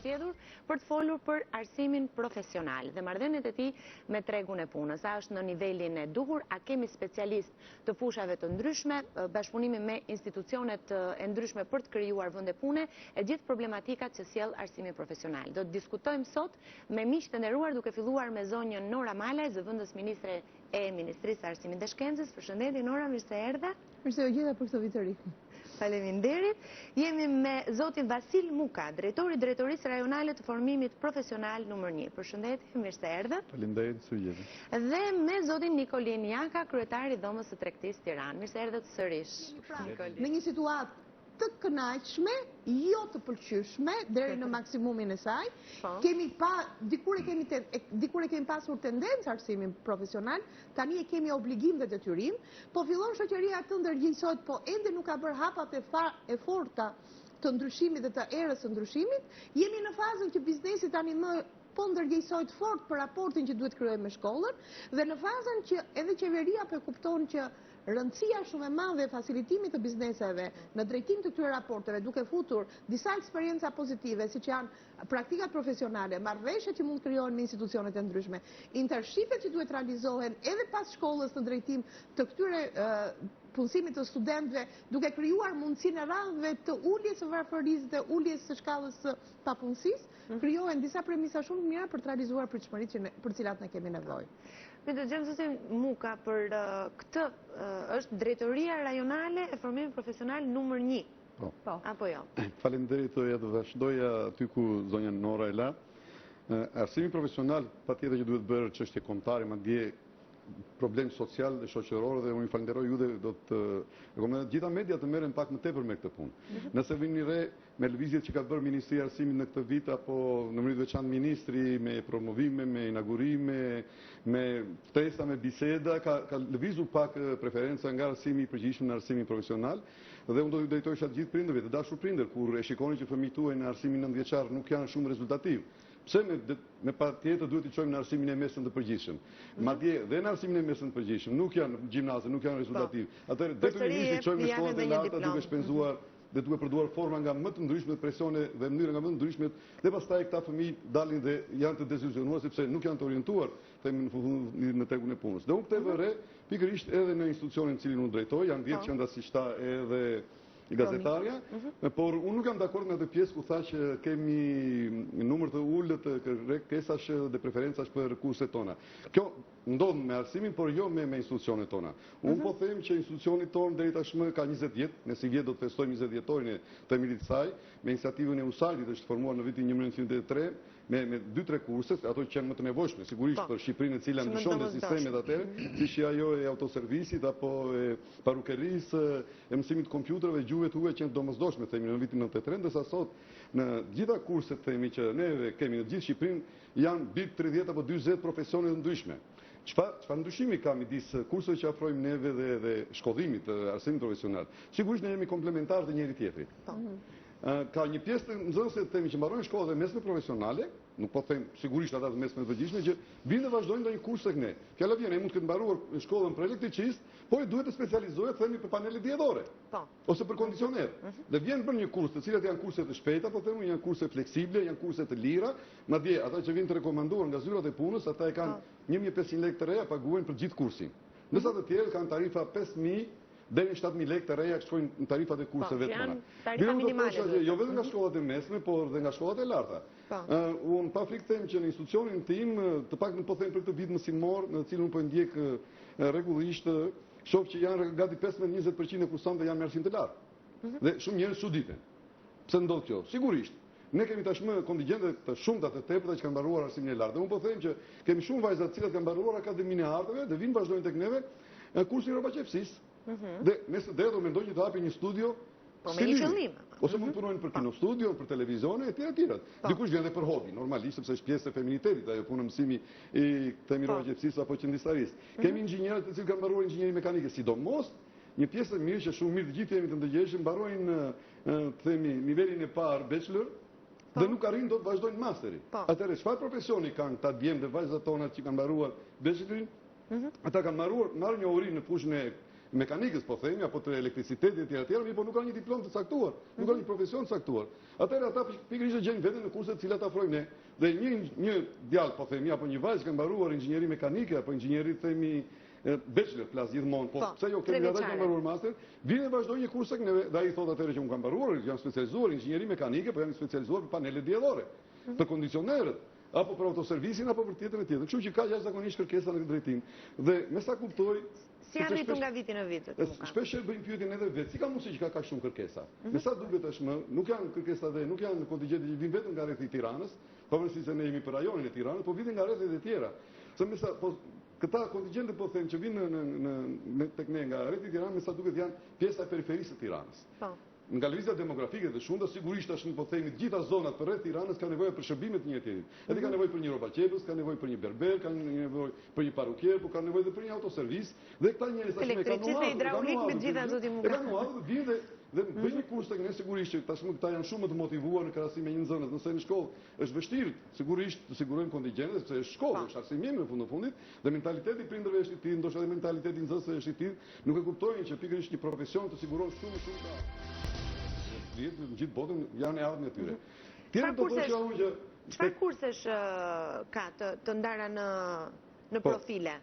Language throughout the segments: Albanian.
zgjedhur për të folur për arsimin profesional dhe marrëdhëniet e tij me tregun e punës. A është në nivelin e duhur, a kemi specialist të fushave të ndryshme, bashkëpunimi me institucionet e ndryshme për të krijuar vende pune, e gjithë problematikat që sjell arsimi profesional. Do të diskutojmë sot me miqtë e nderuar, duke filluar me zonjën Nora Malaj, zëvendës ministre e Ministrisë së Arsimit dhe Shkencës. Përshëndetje Nora, mirë se erdhe. Mirë se u gjeta për këtë vit të ri. Faleminderit. Jemi me zotin Vasil Muka, drejtori i Drejtorisë Rajonale të Formimit Profesional numër 1. Përshëndetje, mirë se erdhe. Faleminderit se u gjeta. Dhe me zotin Nikolin Jaka, kryetari i Dhomës së Tregtisë Tiranë. Mirë se erdhët sërish. Në një situatë të kënaqshme, jo të pëlqyeshme, deri në maksimumin e saj. Kemi dikur e kemi pasur tendencë arsimin profesional, tani e kemi obligim dhe detyrim, po fillon shoqëria të ndërgjegjësohet, po ende nuk ka bërë hapat e forta të ndryshimit dhe të erës së ndryshimit. Jemi në fazën që biznesi tani më po ndërgjegjësohet fort për raportin që duhet kryejë me shkollën, dhe në fazën që edhe qeveria po kupton që rëndësia shumë e madhe e facilitimit të bizneseve në drejtim të këtyre raporteve, duke futur disa eksperjenca pozitive, siç janë praktikat profesionale, marrëveshjet që mund krijohen me institucionet e ndryshme, internshipet që duhet realizohen edhe pas shkollës në drejtim të këtyre punësimit të studentëve, duke krijuar mundësinë e radhëve të uljes së varfërisë dhe uljes së shkallës së papunësisë, krijohen disa premisa shumë të mira për të realizuar pritshmëritë për cilat ne kemi nevojë. Me të gjemë zotin Muka, për këtë është Drejtoria Rajonale e Formimit Profesional numër 1. Po. Apo jo? Faleminderit, ja të vazhdoja aty ku zonja Nora e la. Arsimi profesional patjetër që duhet bërë çështje kombëtare, madje problem social dhe shoqëror, dhe unë falenderoj ju dhe do të rekomandoj gjitha media të merren pak më tepër me këtë punë. Nëse vini re me lëvizjet që ka bërë Ministria e Arsimit në këtë vit, apo në mënyrë të veçantë ministri, me promovime, me inaugurime, me ftesa, me biseda, ka lëvizur pak preferenca nga arsimi i përgjithshëm në arsimin profesional, dhe unë do t'ju drejtoja të gjithë prindërve, të dashur prindër, kur e shikoni që fëmijët tuaj në arsimin 9 vjeçar nuk janë shumë rezultativ. Pse me patjetër duhet të çojmë në arsimin e mesëm të përgjithshëm. Madje dhe në arsimin e mesëm të përgjithshëm nuk janë gjimnaze, nuk janë rezultativ. Atëherë detyrimisht të çojmë në shkollat e larta duke shpenzuar dhe duke përdoruar forma nga më të ndryshmet, presione dhe mënyra nga më të ndryshmet, dhe pastaj këta fëmijë dalin dhe janë të deziluzionuar sepse nuk janë të orientuar në tregun e punës. Dhe unë këtë vëre pikërisht edhe në institucionin në cilin unë drejtoj, janë 10 qendra si tha edhe gazetarja, por unë nuk jam dakord me atë pjesë ku tha që kemi numër të ulët të kërkesash dhe preferencash për kurset tona. Kjo ndodh me arsimin, por jo me institucionet tona. Unë po them që institucioni tonë deri tashmë ka 20 vjet, ne si vjet do të festojmë 20 vjetorin e themelit të saj, me iniciativën e USAID-it është formuar në vitin 1993, me 2-3 kurse, ato që janë më të nevojshme, sigurisht për Shqipërinë e cila ndryshon dhe sistemet atëherë, siç ajo e autoservisit apo e parukerisë, e mësimit të kompjuterëve, gjuhëve të huaja që janë domosdoshme, themi në vitin 93, ndërsa sot në gjitha kurset themi që ne kemi në gjithë Shqipërinë janë mbi 30 apo 40 profesione të ndryshme. Çfarë ndryshimi ka midis kurseve që afrojmë neve dhe shkollimit të arsimit profesional? Sigurisht ne jemi komplementar të njëri tjetrit. Ka një pjesë të nxënësve themi që mbarojnë shkollat e mesme profesionale, nuk po them sigurisht ata të mesme të përgjithshme, që vinë dhe vazhdojnë ndonjë kurs tek ne. Fjala vjen, ai mund të ketë mbaruar shkollën për elektricist, por duhet të specializohet themi për panele diellore. Ose për kondicioner. Dhe vjen për një kurs, të cilat janë kurse të shpejta, po themi janë kurse fleksible, janë kurse të lira, madje ata që vinë të rekomanduar nga zyrat e punës, ata e kanë 1500 lekë të reja paguajnë për gjithë kursin. Ndërsa të tjerë kanë tarifa 5000 deri në 7.000 lekë të reja që shkojnë në tarifat e kurseve tona. Tarifa minimale. Jo vetëm nga shkollat e mesme, por dhe nga shkollat e larta. Unë pa frikë them që në institucionin tim, të paktën po them për këtë vit mësimor, në cilin unë po ndjek rregullisht, shoh që janë gati 15-20% e kursantëve janë me arsim të lartë. Dhe shumë njerëz çuditen. Pse ndodh kjo? Sigurisht. Ne kemi tashmë kontingjente të shumta të tepërta që kanë mbaruar arsimin e lartë. Unë po them që kemi shumë vajza të cilat kanë mbaruar akademinë e arteve dhe vinë vazhdojnë tek neve në kursin e robaqefsisë. Dhe nëse do mendoj që të hapi një studio, me një qëllim. Ose mund të punojnë për kinostudio, për televizione, e tjera. Dikush vjen edhe për hobi, normalisht sepse është pjesë e feminitetit, ajo punë mësimi i themi robaqefsisë apo qendristarisë. Kemi inxhinierë të cilët kanë mbaruar inxhinieri mekanike, sidomos një pjesë e mirë që shumë mirë të gjithë jemi të ndërgjegjshëm, mbarojnë themi nivelin e parë bachelor dhe nuk arrin dot vazhdojnë masteri. Atëherë çfarë profesioni kanë ta djemë dhe vajzat tona që kanë mbaruar bachelorin? Ata kanë marrë njohuri në fushën e mekanikës, po themi, apo të elektricitetit e tjera, mirë, po nuk kanë një diplom të caktuar, nuk kanë një profesion të caktuar. Atëherë ata pikërisht gjejnë veten në kurset të cilat afrojnë ne. Dhe një djalë, po themi, apo një vajzë që ka mbaruar inxhinieri mekanike apo inxhinieri themi bachelor class gjithmonë, po pse jo kemi ata që kanë mbaruar master, vinë dhe vazhdojnë një kurs tek neve, dhe ai thotë atëherë që unë kam mbaruar, jam specializuar në inxhinieri mekanike, po jam specializuar për panelet diellore, për kondicionerët, apo për autoservisin apo për tjetër e tjetër. Kështu që ka jashtëzakonisht kërkesa në këtë drejtim. Dhe me sa kuptoj, si janë rritur nga viti në vit? Shpesh bëjmë pyetjen edhe vetë, si ka mundësi që ka kaq shumë kërkesa? Me sa duket tashmë, nuk janë kërkesa dhe nuk janë kontingjente që vinë vetëm nga rrethi i Tiranës, pavarësisht se ne jemi për rajonin e Tiranës, po vinë nga rrethet e tjera. Se me sa këta kontingjente po them që vinë tek ne nga rrethi i Tiranës, me sa duket janë pjesa e periferisë së Tiranës. Nga lëvizja demografike dhe shumë, sigurisht tashmë po themi të gjitha zonat për rreth Tiranës kanë nevojë për shërbime të njëjtë tjetrit. Edhe ka nevojë për një rrobaqepës, ka nevojë për një berber, ka nevojë për një parukier, por ka nevojë edhe për një autoservis. Dhe këta njerëz tashmë elektricite, hidraulik me gjithë ato ti mund. Kanë ardhur vinë dhe bëjnë një kurs tek ne, sigurisht që tashmë këta janë shumë më të motivuar në krahasim me një nxënës. Nëse në shkollë është vështirë, sigurisht të sigurojmë kontingjentet, sepse është shkollë, është arsimim në fund të fundit, dhe mentaliteti i prindërve është i tillë, ndoshta edhe mentaliteti i nxënësve është i tillë, nuk e kuptojnë që pikërisht një profesion të siguron shumë ka në gjithë botën janë e ardhmë e tyre. Çfarë kursesh ka të ndara në profile?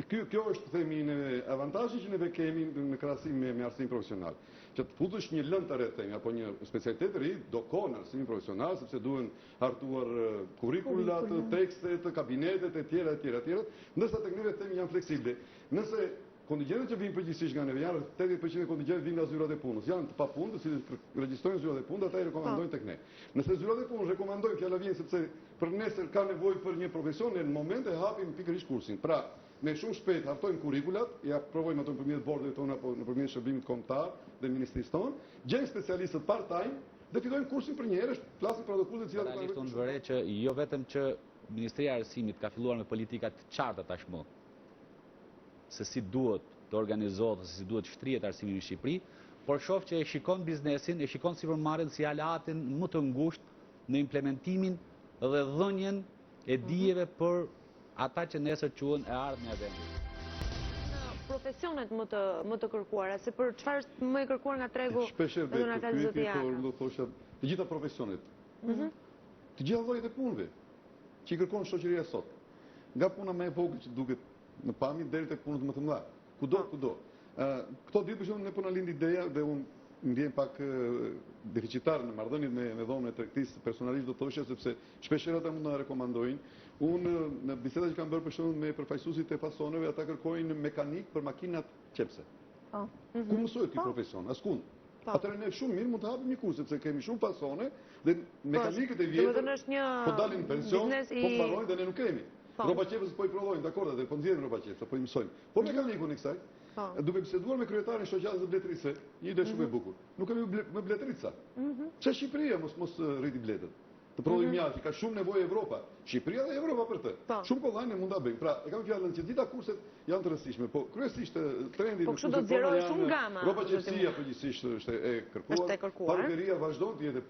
Kjo është, themi, në avantazhi që neve kemi në krahasim me arsimin profesional. Që të futesh një lëndë të re, themi, apo një specialitet të ri, do kohë në arsimin profesional, sepse duhen hartuar kurrikulat, tekstet, kabinetet e tjera, ndërsa tek neve themi janë fleksible. Nëse kontingjentet që vinë përgjithsisht nga neve, janë 80% e kontingjentet vinë nga zyrat e punës. Janë të papunë, të cilët regjisтрojnë zyrat e punës, ata i rekomandojnë tek ne. Nëse zyrat e punës rekomandojnë, fjala vjen sepse për nesër ka nevojë për një profesion, në moment e hapim pikërisht kursin. Pra, ne shumë shpejt hartojmë kurrikulat, ja provojmë ato nëpërmjet bordeve tona apo nëpërmjet shërbimit kombëtar dhe ministrisë tonë, gjejmë specialistët part-time dhe fillojmë kursin për një herë, flasim për ato kurse të cilat realisht unë vëre që jo vetëm që Ministria e Arsimit ka filluar me politika të qarta tashmë, se si duhet të organizohet, se si duhet shtrihet arsimi në Shqipëri, por shoh që e shikon biznesin, e shikon sipërmarrjen si aleatin më të ngushtë në implementimin dhe dhënien e dijeve për ata që nesër quhen e ardhmja e vendit. Profesionet më të kërkuara, se për çfarë është më e kërkuar nga tregu Donatal Zotjaka? Të gjitha profesionet. Të gjitha llojet e punëve që i kërkon shoqëria sot. Nga puna më e vogël që duket në pamje deri tek punët më të mëdha. Kudo. Këto ditë për shembull ne po na lind ideja dhe unë ndjen pak deficitar në marrëdhëniet me dhomën e tregtisë personalisht do të thoshë sepse shpesh ata mund na rekomandojnë. Unë në biseda që kam bërë për shembull me përfaqësuesit e fasoneve, ata kërkojnë mekanik për makinat qepse. Ku mësohet ky profesion? Askund. Atëherë ne shumë mirë mund të hapim një kurs sepse kemi shumë fasone dhe mekanikët e vjetër po dalin në pension, po mbarojnë dhe ne nuk kemi. Rrobaqepës po i provojnë, dakor, dhe po nxjerrin rrobaqepës, po i mësojmë. Po mekanikun i kësaj, duke biseduar me kryetarin e shoqatës së bletërisë, një ide shumë e bukur. Nuk kemi me bletërica. Pse Shqipëria mos rriti bletët? Të prodhojmë mjaft, ka shumë nevojë Evropa. Shqipëria dhe Evropa për të. Shumë kollaj ne mund ta bëjmë. Pra, e kam fjalën që gjitha kurset janë të rëndësishme, po kryesisht trendi në kurset tona janë gama. Rrobaqesia përgjithsisht është e kërkuar. Parukeria vazhdon të jetë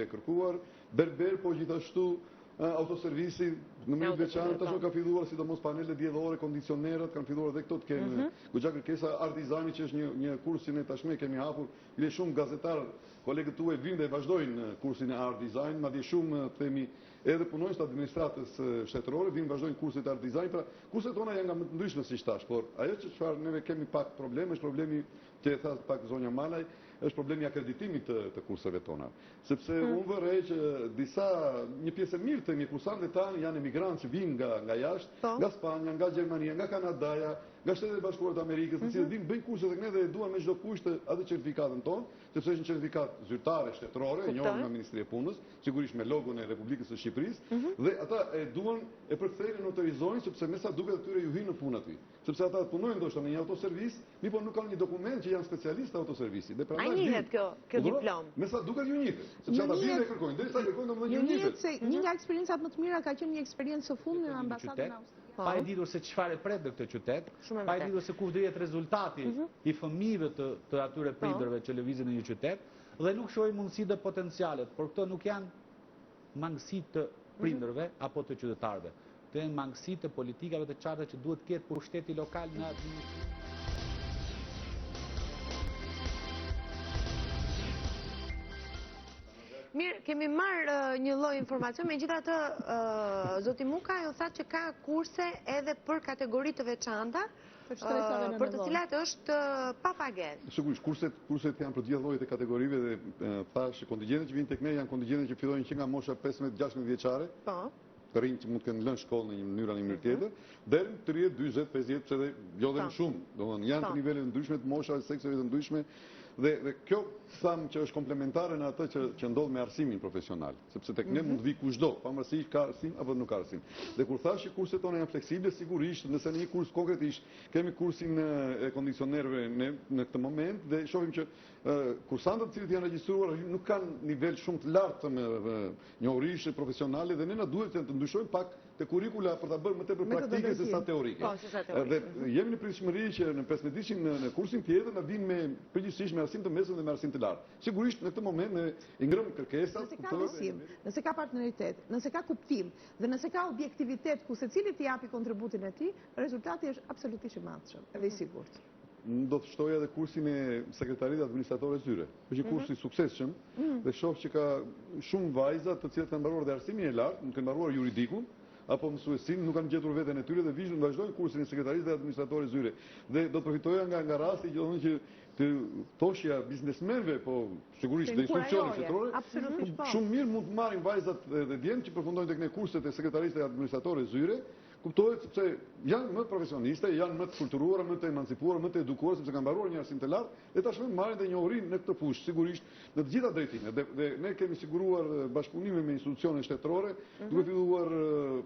e kërkuar, berber po gjithashtu. Autoservisi në mënyrë të veçantë tashmë ka filluar sidomos panelet diellore, kondicionerët kanë filluar edhe këto të kenë goxha kërkesa art design që është një kurs që ne tashmë kemi hapur, le shumë gazetar kolegët tuaj vinë dhe vazhdojnë kursin e art design, madje shumë themi edhe punonjës të administratës shtetërore vinë vazhdojnë kurset e art design, pra kurset tona janë nga më të ndryshme siç thash, por ajo që çfarë neve kemi pak problem është problemi që e tha pak zonja Malaj, është problemi i akreditimit të kurseve tona. Sepse unë vërej që një pjesë e mirë të kursantëve tanë janë emigrantë që vinë nga jashtë, nga Spanja, nga Gjermania, nga Kanadaja, nga Shtetet e Bashkuara të Amerikës, të cilët vinë bëjnë kurse tek ne dhe duan me çdo kusht atë certifikatën tonë, sepse është një certifikat zyrtare shtetërore, e njohur nga Ministria e Punës, sigurisht me logon e Republikës së Shqipërisë, dhe ata e duan e përkthejnë në autorizojnë sepse me sa duket atyre ju hinë në punë aty. Sepse ata punojnë ndoshta në një autoservis, mirë po nuk kanë një dokument që janë specialistë autoservisi. A njihet kjo diplomë? Me sa duket ju njihet, sepse ata vinë dhe kërkojnë, derisa kërkojnë domethënë ju njihet. Se një nga eksperiencat më të mira ka qenë një eksperiencë së fundit në ambasadën austriake. Pa e ditur se çfarë pret në këtë qytet, pa e ditur se ku do jetë rezultati i fëmijëve të atyre prindërve që lëvizin në një qytet, dhe nuk shohin mundësi dhe potencialet, por këto nuk janë mangësi të prindërve apo të qytetarëve. Këto janë mangësi të politikave të qarta që duhet të ketë pushteti lokal në administrim. Mirë, kemi marrë një lloj informacion, megjithatë zoti Muka ju tha që ka kurse edhe për kategori të veçanta, për të cilat është pa pagesë. Sigurisht, kurset janë për gjithë llojet e kategorive dhe thash kontingjentet që vinë tek ne janë kontingjentet që fillojnë që nga mosha 15-16 vjeçare. Po. Të rinj që mund të kenë lënë shkollën në një mënyrë apo në një mënyrë tjetër, deri në 30, 40, 50, pse dhe jo dhe më shumë. Domethënë janë të nivele të ndryshme të moshave, sekseve të ndryshme dhe kjo tham që është komplementare në atë që ndodh me arsimin profesional, sepse tek ne mund të vi kushdo, pavarësisht ka arsim apo nuk ka arsim. Dhe kur thash që kurset tona janë fleksible, sigurisht nëse në një kurs konkretisht kemi kursin e kondicionerëve në këtë moment dhe shohim që kursantët të cilët janë regjistruar nuk kanë nivel shumë të lartë me njohurish profesionale dhe ne na duhet të ndryshojmë pak te kurrikula për ta bërë më tepër praktike se sa teorike. Dhe jemi në pritshmëri që në 15 ditëshin në kursin tjetër na vinë me përgjithsisht me arsim të mesëm dhe me arsim të lartë. Sigurisht në këtë moment ne i ngrëm kërkesat, nëse ka besim, nëse ka partneritet, nëse ka kuptim dhe nëse ka objektivitet ku secili të japi kontributin e tij, rezultati është absolutisht i madhshëm, edhe i sigurt. Do të shtoja edhe kursin e sekretarit administratore zyre. Është një kurs i suksesshëm dhe shoh që ka shumë vajza të cilët kanë mbaruar dhe arsimin e lartë, kanë mbaruar juridikun apo mësuesin, nuk kanë gjetur veten e tyre dhe vazhdojnë kursin e sekretarisë dhe administratore zyre. Dhe do të përfitoja nga rasti që të thoshja biznesmenëve, po sigurisht dhe institucioneve shtetërore, shumë mirë mund të marrin vajzat dhe djemt që përfundojnë tek ne kurset e sekretarisë dhe administratore zyre, kuptohet sepse janë më profesioniste, janë më të kulturuara, më të emancipuara, më të edukuar sepse kanë mbaruar një arsim të lartë dhe tashmë marrin dhe njohurinë në këtë fushë, sigurisht në të gjitha drejtimet. Dhe ne kemi siguruar bashkëpunime me institucione shtetërore, duke filluar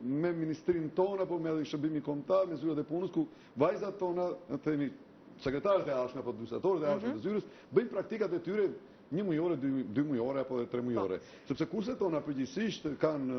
me ministrinë tonë apo me shërbimin kombëtar, me zyrat e punës ku vajzat tona, themi sekretarët e arshme apo administratorët e arshme të zyrës bëjnë praktikat e tyre 1 mujore, 2 mujore apo 3 mujore. Sepse kurset tona përgjithsisht kanë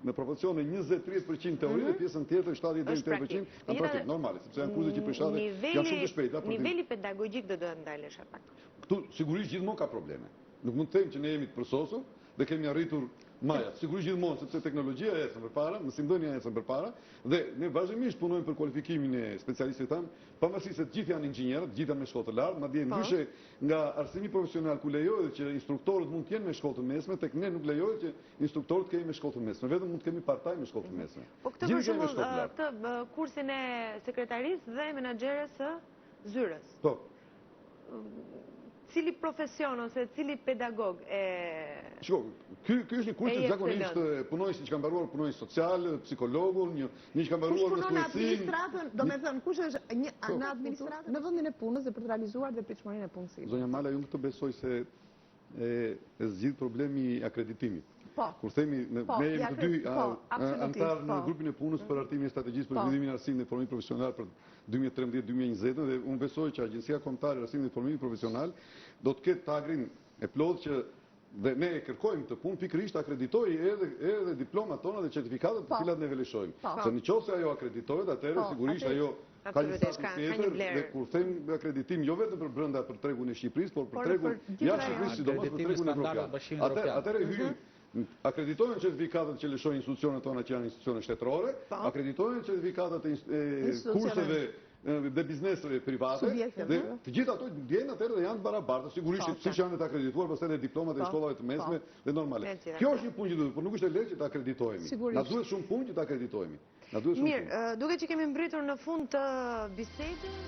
në proporcione 20-30% teori dhe pjesën tjetër 70-80% kanë praktik normale, sepse janë kurse që përshtatet janë shumë të shpejta. Niveli pedagogjik do të ndalesh pak. Këtu sigurisht gjithmonë ka probleme. Nuk mund të them që ne jemi të përsosur dhe kemi arritur majat. Sigurisht gjithmonë sepse teknologjia ecën përpara, mësimdhënia ecën përpara dhe ne vazhdimisht punojmë për kualifikimin e specialistëve tanë, pavarësisht se të gjithë janë inxhinierë, të gjithë janë me shkollë të lartë, madje ndryshe nga arsimi profesional ku lejohet që instruktorët mund të jenë me shkollë të mesme, tek ne nuk lejohet që instruktorët kemi me shkollë të mesme, vetëm mund të kemi part-time me shkollë të mesme. Po këtë për shembull këtë kursin e sekretarisë dhe menaxheres së zyrës. Po. Cili profesion ose cili pedagog e... Shiko, ky është një kurs që zakonisht punojnë si që kanë mbaruar punojnë social, psikologun, një që kanë mbaruar në administratën, do me thënë, kush është në administratën në vendin e punës dhe për të realizuar dhe pritshmërinë e punësisë. Zonja Mala, unë këtë besoj se e zgjidh problemi i akreditimit. Kur themi, ne jemi të dy antarë në grupin e punës për artimin e strategjisë për zhvillimin e arsimit dhe formimit profesional për 2013-2020 dhe unë besoj që Agjencia Kombëtare e Arsimit dhe Formimit Profesional do të ketë tagrin e plotë që dhe ne e kërkojmë të punë pikërisht akreditoj edhe diplomat tona dhe certifikatat të cilat ne veleshojmë. Se nëse ajo akreditohet, atëherë sigurisht ajo ka një status tjetër dhe kur them akreditim jo vetëm për brenda për tregun e Shqipërisë, por për tregun jashtë Shqipërisë, sidomos për tregun evropian. Atëherë hyjnë akreditohen certifikatat që lëshojnë institucionet tona që janë institucione shtetërore, akreditohen certifikatat e kurseve dhe bizneseve private, dhe të gjitha ato ndjejnë atëherë dhe janë të barabarta, sigurisht siç janë të akredituar pastaj dhe diplomat e shkollave të mesme dhe normale. Kjo është një punë që duhet, por nuk është e lehtë që ta akreditohemi. Na duhet shumë punë që ta akreditohemi. Mirë, duke që kemi mbritur në fund të bisedës,